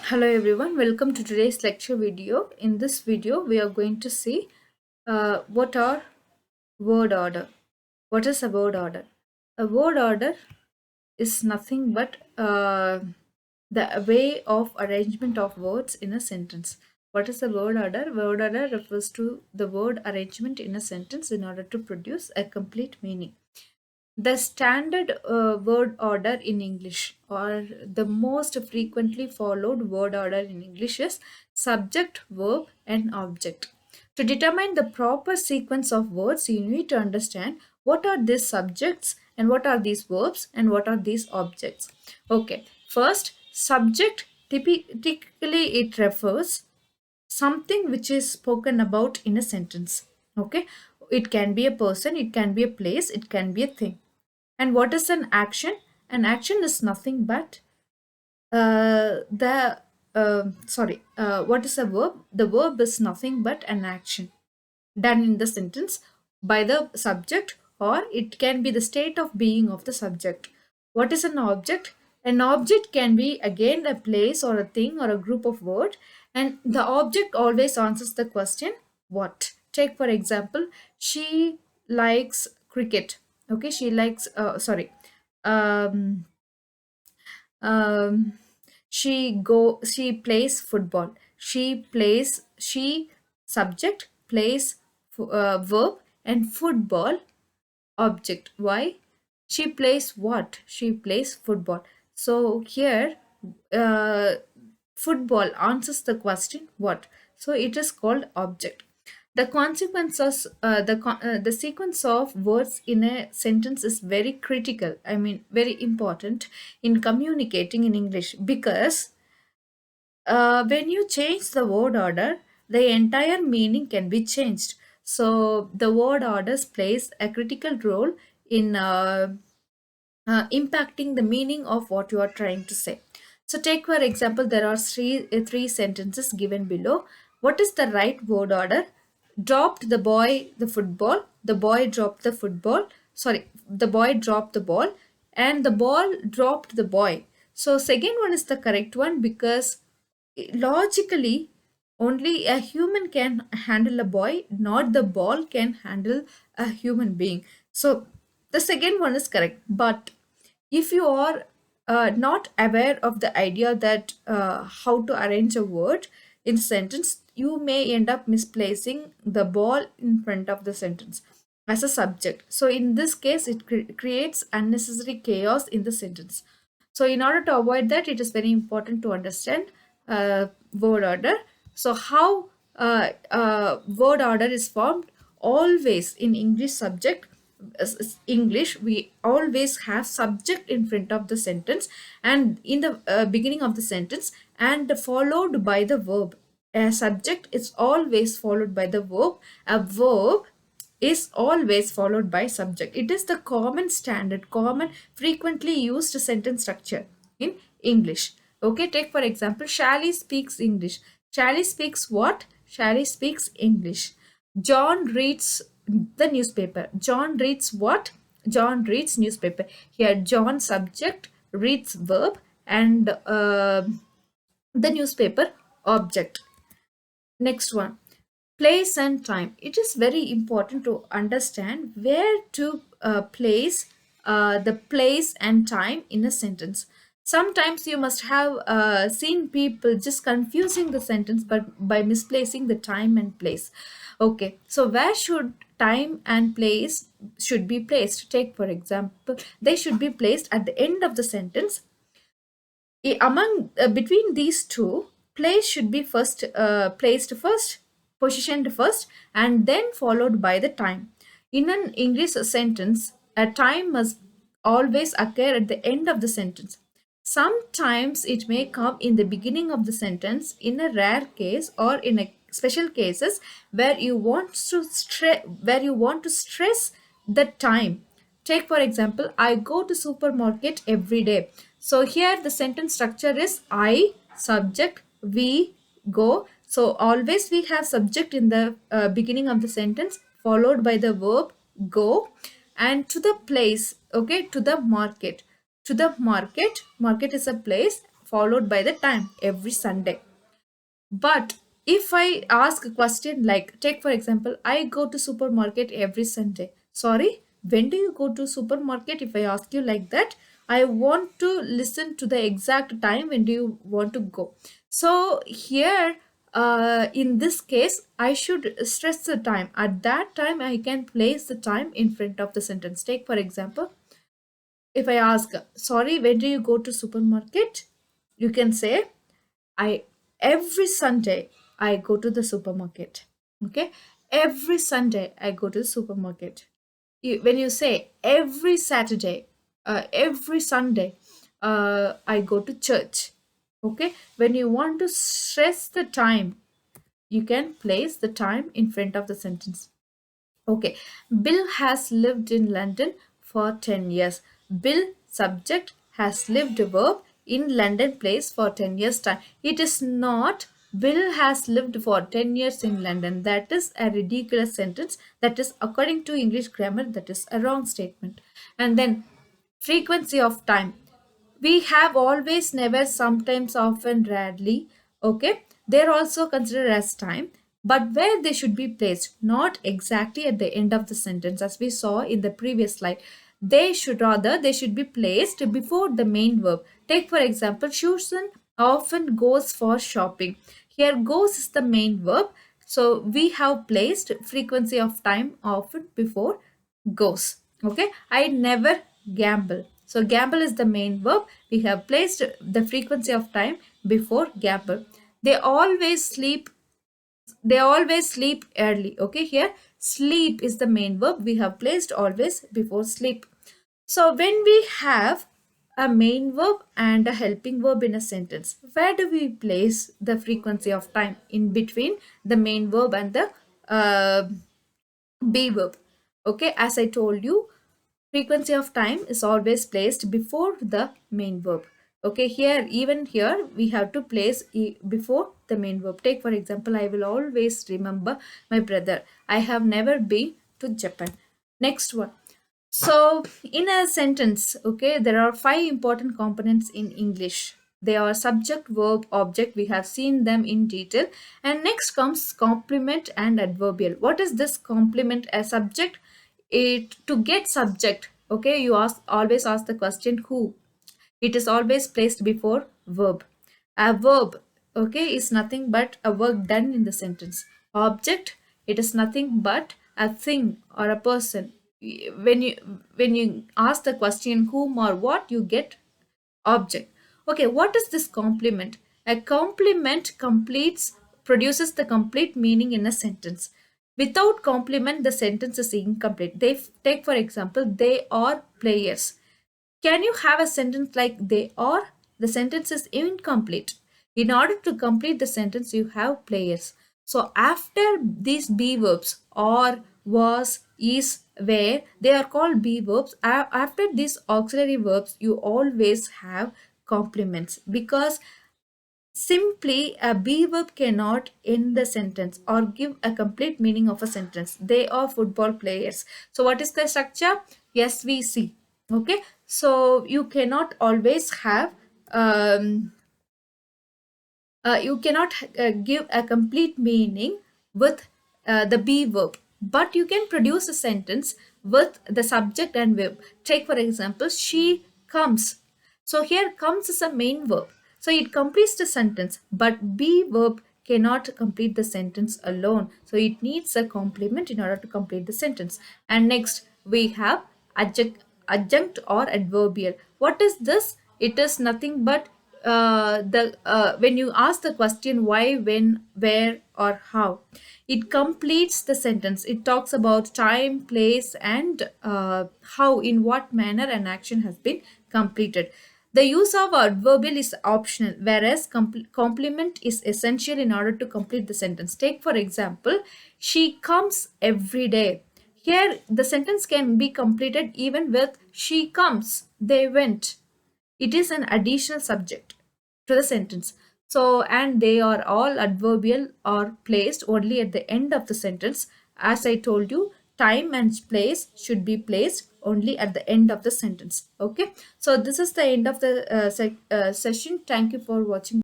Hello everyone, welcome to today's lecture video. In this video, we are going to see what are word order. What is a word order? A word order is nothing but the way of arrangement of words in a sentence. What is a word order? Word order refers to the word arrangement in a sentence in order to produce a complete meaning. The standard word order in English, or the most frequently followed word order in English, is subject, verb, and object. To determine the proper sequence of words, you need to understand what are these subjects and what are these verbs and what are these objects. Okay, first, subject typically it refers something which is spoken about in a sentence. Okay, it can be a person, it can be a place, it can be a thing. And what is an action? An action is nothing but what is a verb? The verb is nothing but an action done in the sentence by the subject, or it can be the state of being of the subject. What is an object? An object can be again a place or a thing or a group of words, and the object always answers the question what. Take for example, she likes cricket. Okay, she likes um, um, she plays football. She subject plays verb and football object. Why? She plays what? She plays football. So here uh, football answers the question what. So it is called object. The consequences, the sequence of words in a sentence is very critical. I mean, very important in communicating in English, because when you change the word order, the entire meaning can be changed. So the word orders plays a critical role in impacting the meaning of what you are trying to say. So take for example, there are three sentences given below. What is the right word order? Dropped the boy the football. The boy dropped the football. Sorry, the boy dropped the ball, and the ball dropped the boy. So second one is the correct one, because logically only a human can handle a boy, not the ball can handle a human being. So the second one is correct. But if you are not aware of the idea that how to arrange a word in sentence, you may end up misplacing the ball in front of the sentence as a subject. So in this case, it creates unnecessary chaos in the sentence. So in order to avoid that, it is very important to understand word order. So how word order is formed? Always in English subject, English, we always have subject in front of the sentence and in the beginning of the sentence, and followed by the verb. A subject is always followed by the verb. A verb is always followed by subject. It is the common frequently used sentence structure in English. Okay, take for example, Shally speaks English. Shally speaks what? Shally speaks English. John reads the newspaper. John reads what? John reads newspaper. Here John subject, reads verb, and the newspaper object. Next one, place and time. It is very important to understand where to place the place and time in a sentence. Sometimes you must have seen people just confusing the sentence but by misplacing the time and place. Okay, so where should time and place should be placed? Take for example, they should be placed at the end of the sentence. Among between these two, place should be placed first, positioned first, and then followed by the time. In an English sentence, a time must always occur at the end of the sentence. Sometimes it may come in the beginning of the sentence in a rare case, or in a special cases where you want to stress the time. Take for example, I go to supermarket every day. So here the sentence structure is I, subject, we, go. So always we have subject in the beginning of the sentence, followed by the verb go, and to the place. Okay, to the market. To the market. Market is a place, followed by the time, every Sunday. But if I ask a question like, take for example, I go to supermarket every Sunday. Sorry, when do you go to supermarket? If I ask you like that, I want to listen to the exact time when do you want to go. So here, in this case, I should stress the time. At that time, I can place the time in front of the sentence. Take for example, if I ask, sorry, when do you go to supermarket? You can say, I every Sunday I go to the supermarket. Okay, every Sunday I go to the supermarket. When you say every Saturday, every Sunday, I go to church. Okay, when you want to stress the time, you can place the time in front of the sentence. Okay, Bill has lived in London for 10 years. Bill subject has lived verb in London place for 10 years time. It is not Bill has lived for 10 years in London. That is a ridiculous sentence. That is according to English grammar, that is a wrong statement. And then frequency of time, we have always, never, sometimes, often, rarely. Okay, they're also considered as time, but where they should be placed, not exactly at the end of the sentence as we saw in the previous slide. They should be placed before the main verb. Take for example, Susan often goes for shopping. Here goes is the main verb, so we have placed frequency of time often before goes. Okay, I never gamble. So gamble is the main verb. We have placed the frequency of time before gamble. They always sleep. They always sleep early. Okay, here sleep is the main verb. We have placed always before sleep. So when we have a main verb and a helping verb in a sentence, where do we place the frequency of time in between the main verb and the be verb? Okay, as I told you, frequency of time is always placed before the main verb. Okay, here, even here, we have to place before the main verb. Take for example, I will always remember my brother. I have never been to Japan. Next one. So, in a sentence, okay, there are five important components in English. They are subject, verb, object. We have seen them in detail. And next comes complement and adverbial. What is this complement? A subject, it to get subject. Okay, you always ask the question who. It is always placed before verb. A verb, okay, is nothing but a work done in the sentence. Object, it is nothing but a thing or a person. When you ask the question whom or what, you get object. Okay, what is this complement? A complement produces the complete meaning in a sentence. Without complement, the sentence is incomplete. Take for example, they are players. Can you have a sentence like they are? The sentence is incomplete. In order to complete the sentence, you have players. So after these be verbs, or, was, is, were, they are called be verbs. After these auxiliary verbs, you always have complements, because simply a be verb cannot end the sentence or give a complete meaning of a sentence. They are football players. So what is the structure? SVC. Okay, so you cannot always have you cannot give a complete meaning with the be verb, but you can produce a sentence with the subject and verb. Take for example, she comes. So here comes is a main verb, so it completes the sentence, but be verb cannot complete the sentence alone, so it needs a complement in order to complete the sentence. And next we have adjunct or adverbial. What is this? It is nothing but the when you ask the question why, when, where, or how, it completes the sentence. It talks about time, place, and how, in what manner an action has been completed. The use of adverbial is optional, whereas complement is essential in order to complete the sentence. Take for example, she comes every day. Here the sentence can be completed even with she comes, they went. It is an additional subject to the sentence. So, and they are all adverbial or placed only at the end of the sentence. As I told you, time and place should be placed only at the end of the sentence. Okay, so this is the end of the session. Thank you for watching.